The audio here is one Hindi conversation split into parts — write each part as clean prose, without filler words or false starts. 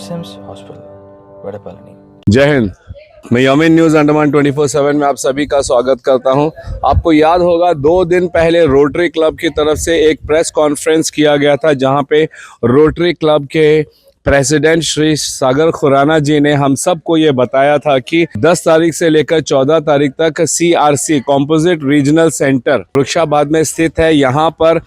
SIMS hospital वडपल्ली। जय हिंद। मैं यमीन न्यूज़ अंडमान 24/7 में आप सभी का स्वागत करता हूं। आपको याद होगा 2 दिन पहले रोटरी क्लब की तरफ से एक प्रेस कॉन्फ्रेंस किया गया था, जहां पे रोटरी क्लब के प्रेसिडेंट श्री सागर खुराना जी ने हम सबको ये बताया था कि 10 तारीख से लेकर 14 तारीख तक CRC कॉम्पोजिट रीजनल सेंटर वृक्षाबाद में स्थित है। यहाँ पर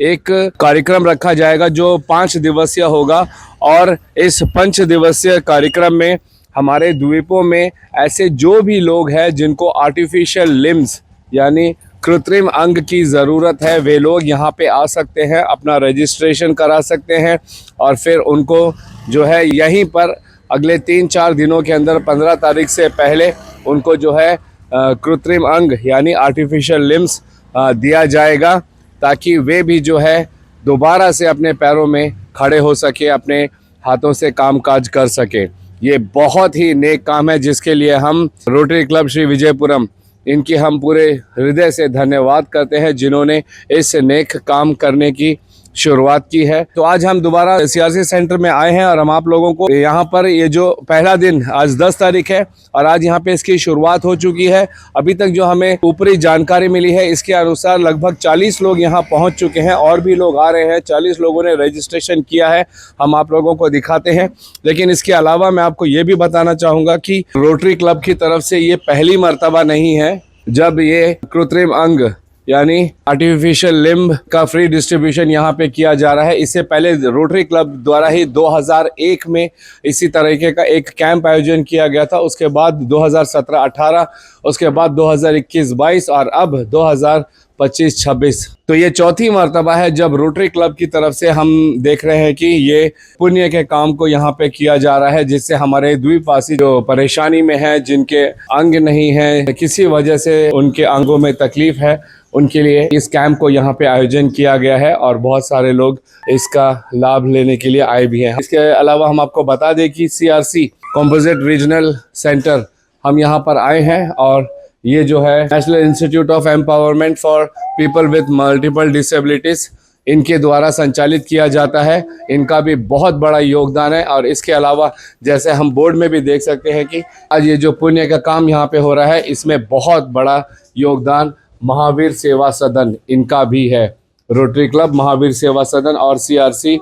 एक कार्यक्रम रखा जाएगा जो 5 दिवसीय होगा और इस 5 दिवसीय कार्यक्रम में हमारे द्वीपों में ऐसे जो भी लोग हैं जिनको आर्टिफिशियल लिम्स यानी कृत्रिम अंग की ज़रूरत है, वे लोग यहाँ पे आ सकते हैं, अपना रजिस्ट्रेशन करा सकते हैं और फिर उनको जो है यहीं पर अगले 3-4 दिनों के अंदर 15 तारीख से पहले उनको जो है कृत्रिम अंग यानी आर्टिफिशियल लिम्स दिया जाएगा, ताकि वे भी जो है दोबारा से अपने पैरों में खड़े हो सके, अपने हाथों से कामकाज कर सके। ये बहुत ही नेक काम है जिसके लिए हम रोटरी क्लब श्री विजयपुरम इनकी हम पूरे हृदय से धन्यवाद करते हैं, जिन्होंने इस नेक काम करने की शुरुआत की है। तो आज हम दोबारा CRC सेंटर में आए हैं और हम आप लोगों को यहाँ पर ये जो पहला दिन आज 10 तारीख है और आज यहाँ पे इसकी शुरुआत हो चुकी है। अभी तक जो हमें ऊपरी जानकारी मिली है इसके अनुसार लगभग 40 लोग यहाँ पहुँच चुके हैं और भी लोग आ रहे हैं। 40 लोगों ने रजिस्ट्रेशन किया है, हम आप लोगों को दिखाते हैं। लेकिन इसके अलावा मैं आपको ये भी बताना चाहूँगा कि रोटरी क्लब की तरफ से ये पहली मर्तबा नहीं है जब ये कृत्रिम अंग यानी आर्टिफिशियल लिम्ब का फ्री डिस्ट्रीब्यूशन यहाँ पे किया जा रहा है। इससे पहले रोटरी क्लब द्वारा ही 2001 में इसी तरीके का एक कैंप आयोजन किया गया था, उसके बाद 2017-18, उसके बाद 2021-22 और अब 2025-26। तो ये चौथी मर्तबा है जब रोटरी क्लब की तरफ से हम देख रहे हैं कि ये पुण्य के काम को यहाँ पे किया जा रहा है, जिससे हमारे द्वीपवासी जो परेशानी में है, जिनके अंग नहीं है, किसी वजह से उनके अंगों में तकलीफ है, उनके लिए इस कैंप को यहाँ पे आयोजन किया गया है और बहुत सारे लोग इसका लाभ लेने के लिए आए भी हैं। इसके अलावा हम आपको बता दें कि CRC कॉम्पोजिट रीजनल सेंटर हम यहाँ पर आए हैं और ये जो है national institute of empowerment for people with multiple disabilities इनके द्वारा संचालित किया जाता है। इनका भी बहुत बड़ा योगदान है और इसके अलावा जैसे हम बोर्ड में भी देख सकते हैं कि आज ये जो पुण्य का काम यहाँ पे हो रहा है, इसमें बहुत बड़ा योगदान महावीर सेवा सदन इनका भी है। रोटरी क्लब, महावीर सेवा सदन और CRC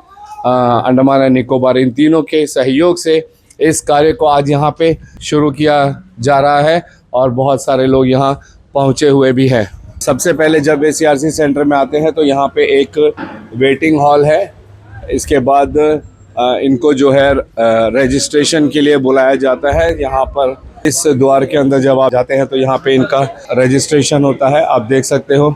अंडमान एंड निकोबार, इन तीनों के सहयोग से इस कार्य को आज यहाँ पे शुरू किया जा रहा है और बहुत सारे लोग यहाँ पहुँचे हुए भी हैं। सबसे पहले जब ये CRC सेंटर में आते हैं तो यहाँ पे एक वेटिंग हॉल है। इसके बाद इनको जो है रजिस्ट्रेशन के लिए बुलाया जाता है। यहाँ पर इस द्वार के अंदर जब आप जाते हैं तो यहाँ पे इनका रजिस्ट्रेशन होता है, आप देख सकते हो।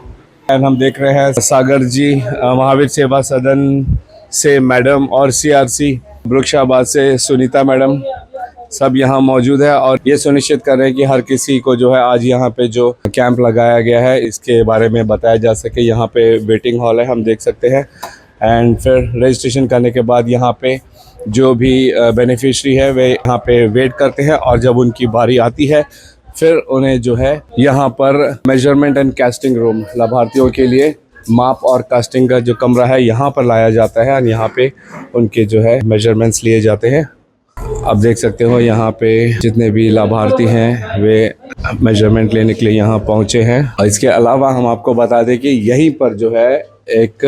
एंड हम देख रहे हैं सागर जी महावीर सेवा सदन से मैडम और CRC वृक्षाबाद से सुनीता मैडम सब यहाँ मौजूद है और ये सुनिश्चित कर रहे हैं कि हर किसी को जो है आज यहाँ पे जो कैंप लगाया गया है इसके बारे में बताया जा सके। यहाँ पे वेटिंग हॉल है, हम देख सकते हैं। एंड फिर रजिस्ट्रेशन करने के बाद यहाँ पे जो भी बेनिफिशरी है वे यहाँ पे वेट करते हैं और जब उनकी बारी आती है फिर उन्हें जो है यहाँ पर मेजरमेंट एंड कास्टिंग रूम, लाभार्थियों के लिए माप और कास्टिंग का जो कमरा है यहाँ पर लाया जाता है और यहाँ पे उनके जो है मेजरमेंट्स लिए जाते हैं। आप देख सकते हो यहाँ पे जितने भी लाभार्थी हैं वे मेजरमेंट लेने के लिए यहाँ पहुँचे हैं। और इसके अलावा हम आपको बता दें कि यहीं पर जो है एक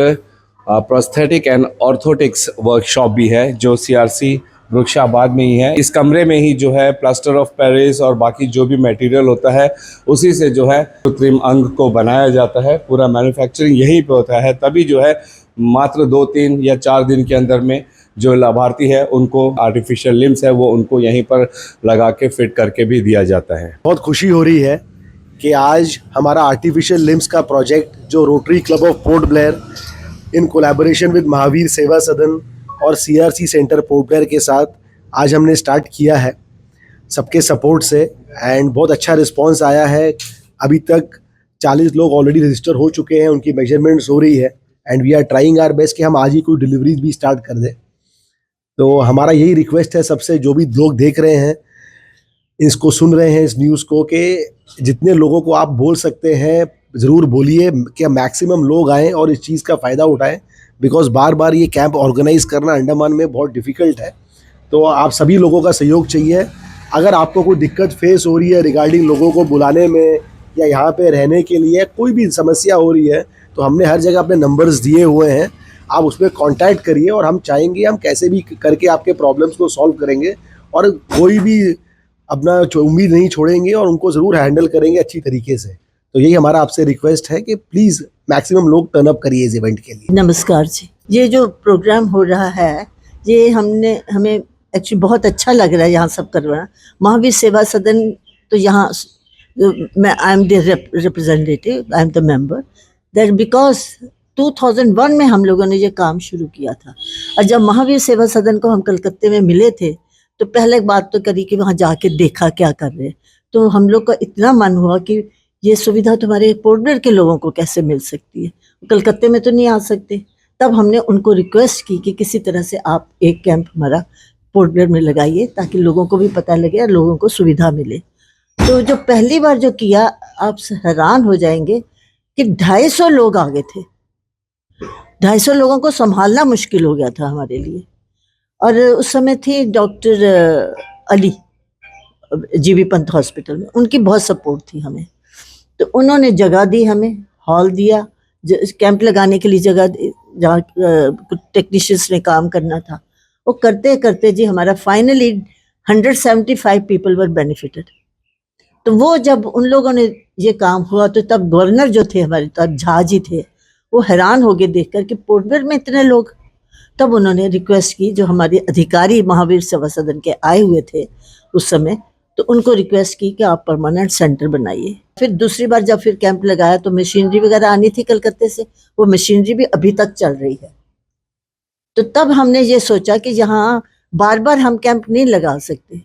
प्रोस्थेटिक एंड ऑर्थोटिक्स वर्कशॉप भी है जो CRC वृक्षाबाद में ही है। इस कमरे में ही जो है प्लास्टर ऑफ पेरिस और बाकी जो भी मटेरियल होता है उसी से जो है कृत्रिम अंग को बनाया जाता है। पूरा मैन्युफैक्चरिंग यहीं पे होता है, तभी जो है मात्र 2-3 या 4 दिन के अंदर में जो लाभार्थी है उनको आर्टिफिशियल लिम्स है वो उनको यहीं पर लगा के फिट करके भी दिया जाता है। बहुत खुशी हो रही है कि आज हमारा आर्टिफिशियल लिम्स का प्रोजेक्ट जो rotary club of port Blair in collaboration with Mahavir सेवा सदन और CRC सेंटर पोर्ट ब्लेयर के साथ आज हमने स्टार्ट किया है सबके सपोर्ट से। एंड बहुत अच्छा रिस्पांस आया है। अभी तक 40 लोग ऑलरेडी रजिस्टर हो चुके हैं, उनकी मेजरमेंट्स हो रही है and we are trying our best कि हम आज ही कोई डिलीवरीज भी स्टार्ट कर दें। तो हमारा यही रिक्वेस्ट है सबसे, जो भी लोग देख रहे हैं, इसको सुन रहे हैं इस न्यूज़ को, कि जितने लोगों को आप बोल सकते हैं ज़रूर बोलिए कि मैक्सिमम लोग आएँ और इस चीज़ का फ़ायदा उठाएं, बिकॉज बार बार ये कैंप ऑर्गेनाइज करना अंडमान में बहुत डिफ़िकल्ट है। तो आप सभी लोगों का सहयोग चाहिए। अगर आपको कोई दिक्कत फेस हो रही है रिगार्डिंग लोगों को बुलाने में या यहाँ पे रहने के लिए कोई भी समस्या हो रही है, तो हमने हर जगह अपने नंबर्स दिए हुए हैं, आप उस पर कॉन्टैक्ट करिए और हम चाहेंगे हम कैसे भी करके आपके प्रॉब्लम्स को सॉल्व करेंगे और कोई भी अपना उम्मीद नहीं छोड़ेंगे और उनको ज़रूर हैंडल करेंगे अच्छी तरीके से। तो यही हमारा आपसे रिक्वेस्ट है कि प्लीज़ मैक्सिमम लोग टर्न अप करिए इस इवेंट के लिए। नमस्कार जी, ये जो प्रोग्राम हो रहा है ये हमें एक्चुअली बहुत अच्छा लग रहा है यहाँ सब करवाना। महावीर सेवा सदन तो यहाँ मैं I am the representative, I am the member that because 2001 में हम लोगों ने ये काम शुरू किया था। और जब महावीर सेवा सदन को हम कलकत्ते में मिले थे तो पहले बात तो करी कि वहाँ जाके देखा क्या कर रहे हैं। तो हम लोग का इतना मन हुआ कि ये सुविधा तुम्हारे पोर्ट ब्लेयर के लोगों को कैसे मिल सकती है, कलकत्ते में तो नहीं आ सकते। तब हमने उनको रिक्वेस्ट की कि किसी तरह से आप एक कैंप हमारा पोर्ट ब्लेयर में लगाइए ताकि लोगों को भी पता लगे और लोगों को सुविधा मिले। तो जो पहली बार जो किया, आप हैरान हो जाएंगे कि 250 लोग आ गए थे। 250 लोगों को संभालना मुश्किल हो गया था हमारे लिए। और उस समय थी doctor Ali GB Pant hospital में, उनकी बहुत सपोर्ट थी हमें। तो उन्होंने जगह दी, हमें हॉल दिया, कैंप लगाने के लिए जगह दी, जहाँ कुछ टेक्नीशियंस ने काम करना था। वो करते करते जी हमारा फाइनली 175 पीपल वर बेनिफिटेड। तो वो जब उन लोगों ने ये काम हुआ तो तब गवर्नर जो थे हमारे, तब झा जी थे, वो हैरान हो गए देखकर कि पोर्ट ब्लेयर में इतने लोग। तब उन्होंने रिक्वेस्ट की, जो हमारे अधिकारी महावीर सेवा सदन के आए हुए थे उस समय, तो उनको रिक्वेस्ट की कि आप परमानेंट सेंटर बनाइए। फिर दूसरी बार जब फिर कैंप लगाया तो मशीनरी वगैरह आनी थी कलकत्ते से, वो मशीनरी भी अभी तक चल रही है। तो तब हमने ये सोचा कि यहाँ बार बार हम कैंप नहीं लगा सकते।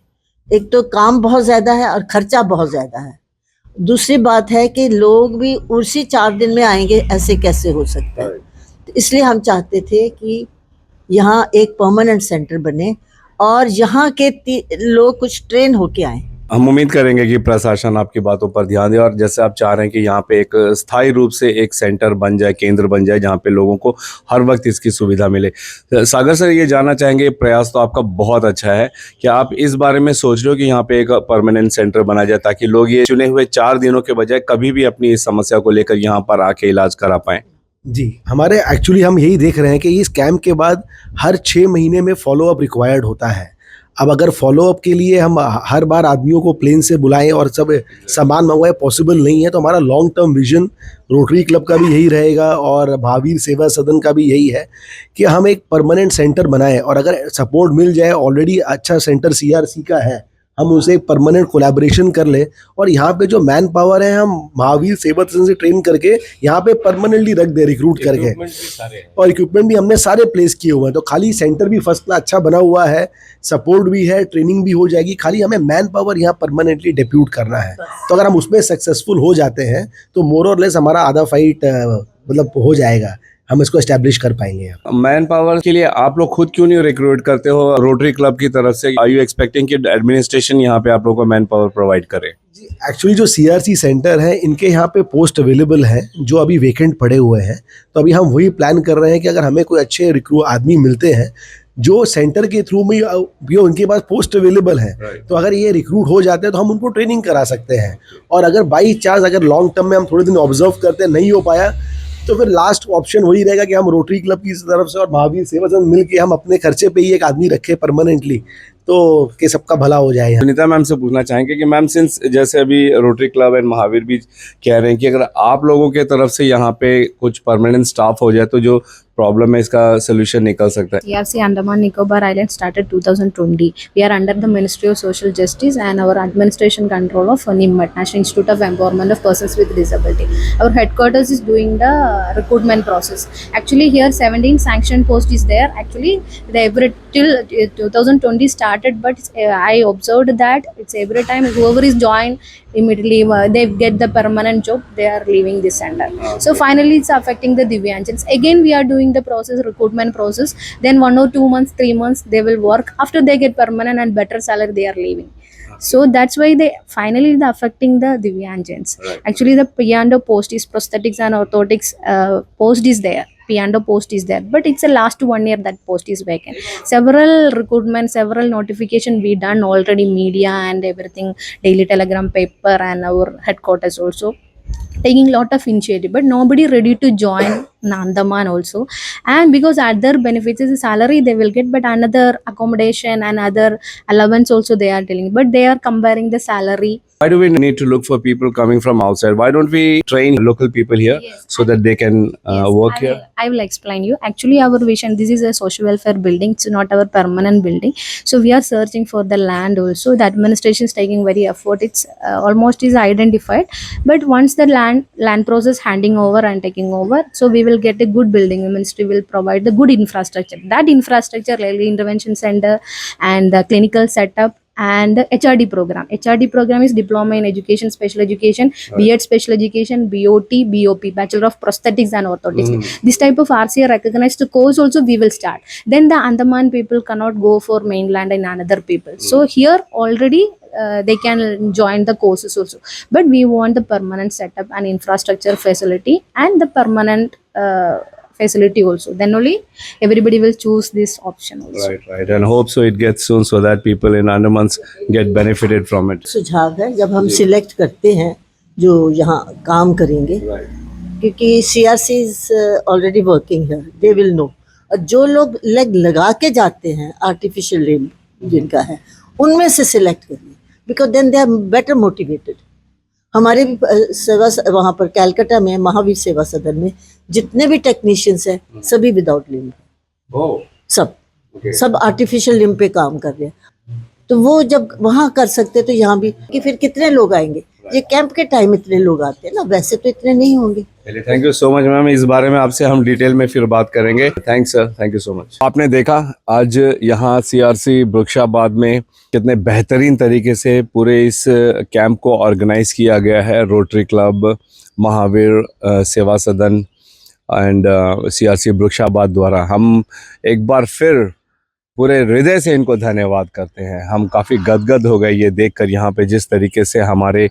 एक तो काम बहुत ज़्यादा है और खर्चा बहुत ज़्यादा है। दूसरी बात है कि लोग भी उसी 4 दिन में आएंगे, ऐसे कैसे हो सकता है। तो इसलिए हम चाहते थे कि यहाँ एक परमानेंट सेंटर बने और यहाँ के लोग कुछ ट्रेन होके आए। हम उम्मीद करेंगे कि प्रशासन आपकी बातों पर ध्यान दे और जैसे आप चाह रहे हैं कि यहाँ पे एक स्थायी रूप से एक सेंटर बन जाए, केंद्र बन जाए, जहाँ पे लोगों को हर वक्त इसकी सुविधा मिले। सागर सर, ये जानना चाहेंगे, प्रयास तो आपका बहुत अच्छा है, क्या आप इस बारे में सोच रहे हो कि यहाँ पे एक परमानेंट सेंटर बना जाए ताकि लोग ये चुने हुए 4 दिनों के बजाय कभी भी अपनी इस समस्या को लेकर यहाँ पर आके इलाज करा पाएँ? जी, हमारे एक्चुअली हम यही देख रहे हैं कि इस कैंप के बाद हर 6 महीने में फॉलोअप रिक्वायर्ड होता है। अब अगर फॉलोअप के लिए हम हर बार आदमियों को प्लेन से बुलाएं और सब सामान मंगवाएं, पॉसिबल नहीं है। तो हमारा long term vision rotary club का भी यही रहेगा और महावीर सेवा सदन का भी यही है कि हम एक परमानेंट सेंटर बनाएं और अगर सपोर्ट मिल जाए, ऑलरेडी अच्छा सेंटर सीआरसी का है, हम उसे परमानेंट कोलैबोरेशन कर ले और यहाँ पे जो मैन पावर है हम महावीर सेवा सदन से ट्रेन करके यहाँ पे परमानेंटली रख दे, रिक्रूट करके। और इक्विपमेंट भी हमने सारे प्लेस किए हुए हैं। तो खाली सेंटर भी फर्स्ट क्लास अच्छा बना हुआ है, सपोर्ट भी है, ट्रेनिंग भी हो जाएगी, खाली हमें मैन पावर यहाँ परमानेंटली डेप्यूट करना है। तो अगर हम उसमें सक्सेसफुल हो जाते हैं तो मोर और लेस हमारा आधा फाइट मतलब हो जाएगा, हम इसको एस्टैब्लिश कर पाएंगे। मैन पावर के लिए आप लोग खुद क्यों नहीं रिक्रूट करते हो रोटरी क्लब की तरफ से? आर यू एक्सपेक्टिंग कि एडमिनिस्ट्रेशन यहाँ पे आप लोगों को मैन पावर प्रोवाइड करे? जी, एक्चुअली जो सीआरसी सेंटर है इनके यहाँ पे पोस्ट अवेलेबल हैं जो अभी वेकेंट पड़े हुए हैं। तो अभी हम वही प्लान कर रहे हैं कि अगर हमें कोई अच्छे रिक्रूट आदमी मिलते हैं जो सेंटर के थ्रू में जो उनके पास पोस्ट अवेलेबल है, तो अगर ये रिक्रूट हो जाते हैं तो हम उनको ट्रेनिंग करा सकते हैं। और अगर बाई चांस अगर लॉन्ग टर्म में हम थोड़े दिन ऑब्जर्व करते नहीं हो पाया तो फिर लास्ट ऑप्शन वही रहेगा कि हम रोटरी क्लब की तरफ से और महावीर सेवा सदन मिल के हम अपने खर्चे पे ही एक आदमी रखें परमानेंटली, तो कि सबका भला हो जाए। सुनीता मैम से पूछना चाहेंगे कि मैम, सिंस जैसे अभी रोटरी क्लब एंड महावीर भी कह रहे हैं कि अगर आप लोगों के तरफ से यहाँ पे कुछ परमानेंट स्टाफ हो जाए तो जो प्रॉब्लम है इसका सोल्यूशन निकल सकता है। CRC Andaman Nicobar Island started 2020. We are under the Ministry of Social Justice and our administration control of NIMMAT, National Institute of Empowerment of Persons with Disability. Our headquarters is doing the recruitment process. Actually here 17 sanctioned post is there. Actually till 2020 started, but I observed that it's every time whoever is joined immediately they get the permanent job, they are leaving this center. So finally it's affecting the Divyanjans. Again we are doing the process, recruitment process, then 1 or 2 months, 3 months they will work. After they get permanent and better salary, they are leaving. So that's why they finally affecting the Divyanjans. Actually the P&O post is prosthetics and orthotics post is there. P&O post is there, but it's a last 1 year that post is vacant. Several recruitment, several notification we done already, media and everything, Daily Telegram paper and our headquarters also taking lot of initiative, but nobody ready to join Andaman also. And because other benefits is salary they will get, but another accommodation and other allowance also they are telling, but they are comparing the salary. Why do we need to look for people coming from outside? Why don't we train local people here Yes, so that they can work here? I will explain you. Actually, our vision, this is a social welfare building. It's not our permanent building. So we are searching for the land also. The administration is taking very effort. It's almost is identified. But once the land process handing over and taking over, so we will get a good building. The ministry will provide the good infrastructure. That infrastructure, early intervention center and the clinical setup, and the HRD program. HRD program is Diploma in Education, Special Education, B.Ed Special Education, BOT, BOP, Bachelor of Prosthetics and Orthotics. This type of RCA recognized course also we will start. Then the Andaman people cannot go for mainland and another people. So here already they can join the courses also. But we want the permanent setup and infrastructure facility and the permanent facility also. Then only everybody will choose this option also. Right. And hope so it gets soon so that people in Andamans get benefited from it. सुझाव है जब हम सिलेक्ट करते हैं जो यहाँ काम करेंगे, क्योंकि CRC इज ऑलरेडी वर्किंग है, दे विल नो. और जो लोग लेग लगा के जाते हैं आर्टिफिशियल लिम्ब जिनका है, उनमें से सिलेक्ट करिए, because then they are better motivated. हमारे भी सेवा वहाँ पर कैलकाटा में महावीर सेवा सदन में जितने भी टेक्नीशियंस हैं सभी विदाउट लिम्ब, सब आर्टिफिशियल लिम्ब पे काम कर रहे हैं. तो वो जब वहाँ कर सकते तो यहाँ भी कि फिर कितने लोग आएंगे. ये कैंप के टाइम इतने लोग आते हैं ना, वैसे तो इतने नहीं होंगे. Thank you so much ma'am. इस बारे में आपसे हम डिटेल में फिर बात करेंगे. Thanks sir, thank you so much. आपने देखा आज यहाँ CRC वृक्षाबाद में कितने बेहतरीन तरीके से पूरे इस कैंप को ऑर्गेनाइज किया गया है. रोटरी क्लब, महावीर सेवा सदन एंड CRC वृक्षाबाद द्वारा. हम एक बार फिर पूरे हृदय से इनको धन्यवाद करते हैं. हम काफ़ी गदगद हो गए ये देखकर यहाँ पे जिस तरीके से हमारे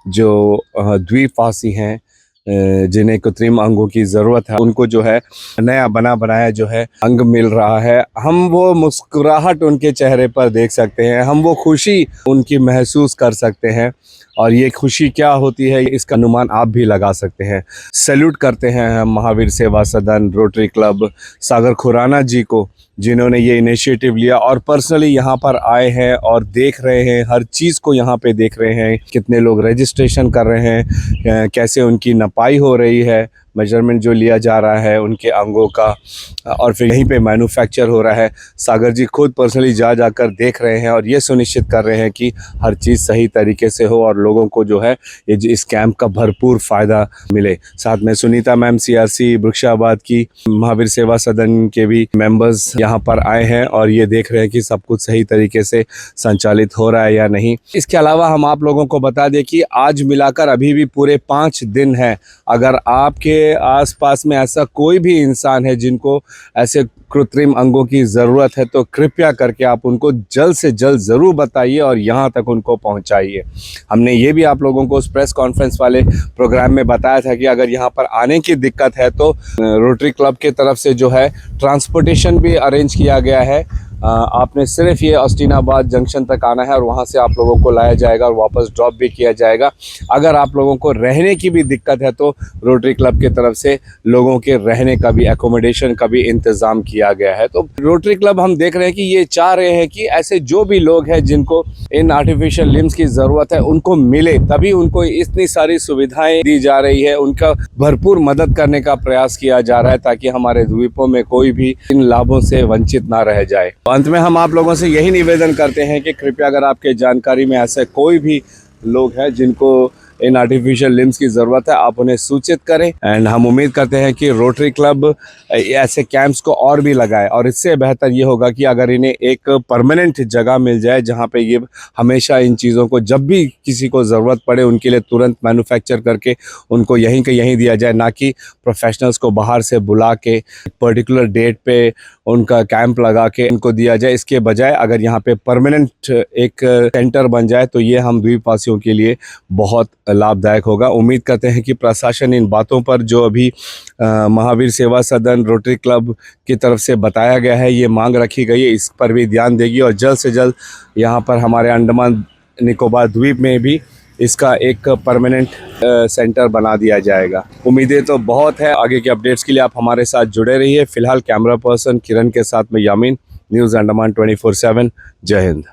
जो द्वीपवासी हैं जिन्हें कृत्रिम अंगों की ज़रूरत है उनको जो है नया बनाया जो है अंग मिल रहा है. हम वो मुस्कुराहट उनके चेहरे पर देख सकते हैं, हम वो खुशी उनकी महसूस कर सकते हैं. और ये खुशी क्या होती है इसका अनुमान आप भी लगा सकते हैं. सैल्यूट करते हैं हम महावीर सेवा सदन, रोटरी क्लब, सागर खुराना जी को जिन्होंने ये इनिशिएटिव लिया और पर्सनली यहाँ पर आए हैं और देख रहे हैं, हर चीज़ को यहाँ पे देख रहे हैं. कितने लोग रजिस्ट्रेशन कर रहे हैं, कैसे उनकी नपाई हो रही है, मेजरमेंट जो लिया जा रहा है उनके अंगों का, और फिर यहीं पे मैन्युफैक्चर हो रहा है. सागर जी खुद पर्सनली जाकर देख रहे हैं और ये सुनिश्चित कर रहे हैं कि हर चीज़ सही तरीके से हो और लोगों को जो है ये इस कैंप का भरपूर फ़ायदा मिले. साथ में सुनीता मैम CRC वृक्षाबाद की महावीर सेवा सदन के भी मेंबर्स यहाँ पर आए हैं और ये देख रहे हैं कि सब कुछ सही तरीके से संचालित हो रहा है या नहीं. इसके अलावा हम आप लोगों को बता दें कि आज मिलाकर अभी भी पूरे 5 दिन हैं. अगर आपके आसपास में ऐसा कोई भी इंसान है जिनको ऐसे कृत्रिम अंगों की ज़रूरत है तो कृपया करके आप उनको जल्द से जल्द ज़रूर बताइए और यहाँ तक उनको पहुँचाइए. हमने ये भी आप लोगों को उस प्रेस कॉन्फ्रेंस वाले प्रोग्राम में बताया था कि अगर यहाँ पर आने की दिक्कत है तो रोटरी क्लब के तरफ से जो है ट्रांसपोर्टेशन भी अरेंज किया गया है. आपने सिर्फ ये ऑस्टिनाबाद जंक्शन तक आना है और वहाँ से आप लोगों को लाया जाएगा और वापस ड्रॉप भी किया जाएगा. अगर आप लोगों को रहने की भी दिक्कत है तो रोटरी क्लब की तरफ से लोगों के रहने का भी, एकोमोडेशन का भी इंतज़ाम किया गया है. तो रोटरी क्लब हम देख रहे हैं कि ये चाह रहे हैं कि ऐसे जो भी लोग हैं जिनको इन आर्टिफिशियल लिम्स की ज़रूरत है उनको मिले, तभी उनको इतनी सारी सुविधाएँ दी जा रही है, उनका भरपूर मदद करने का प्रयास किया जा रहा है ताकि हमारे द्वीपों में कोई भी इन लाभों से वंचित ना रह जाए. अंत में हम आप लोगों से यही निवेदन करते हैं कि कृपया अगर आपके जानकारी में ऐसे कोई भी लोग हैं जिनको इन आर्टिफिशियल लिम्स की ज़रूरत है आप उन्हें सूचित करें. एंड हम उम्मीद करते हैं कि रोटरी क्लब ऐसे कैंप्स को और भी लगाए और इससे बेहतर ये होगा कि अगर इन्हें एक परमानेंट जगह मिल जाए जहाँ पे ये हमेशा इन चीज़ों को जब भी किसी को ज़रूरत पड़े उनके लिए तुरंत मैन्युफैक्चर करके उनको यहीं के यहीं दिया जाए, ना कि प्रोफेशनल्स को बाहर से बुला के पर्टिकुलर डेट पे उनका कैंप लगा के उनको दिया जाए. इसके बजाय अगर यहाँ पे परमानेंट एक सेंटर बन जाए तो ये हम द्वीपवासियों के लिए बहुत लाभदायक होगा। उम्मीद करते हैं कि प्रशासन इन बातों पर जो अभी महावीर सेवा सदन रोटरी क्लब की तरफ से बताया गया है, ये मांग रखी गई है, इस पर भी ध्यान देगी और जल्द से जल्द यहाँ पर हमारे अंडमान निकोबार द्वीप में भी इसका एक परमानेंट सेंटर बना दिया जाएगा। उम्मीदें तो बहुत है। आगे के अपडेट्स के लिए आप हमारे साथ जुड़े रहिए। फिलहाल कैमरा पर्सन किरण के साथ में यामीन, न्यूज़ अंडमान 24/7। जय हिंद।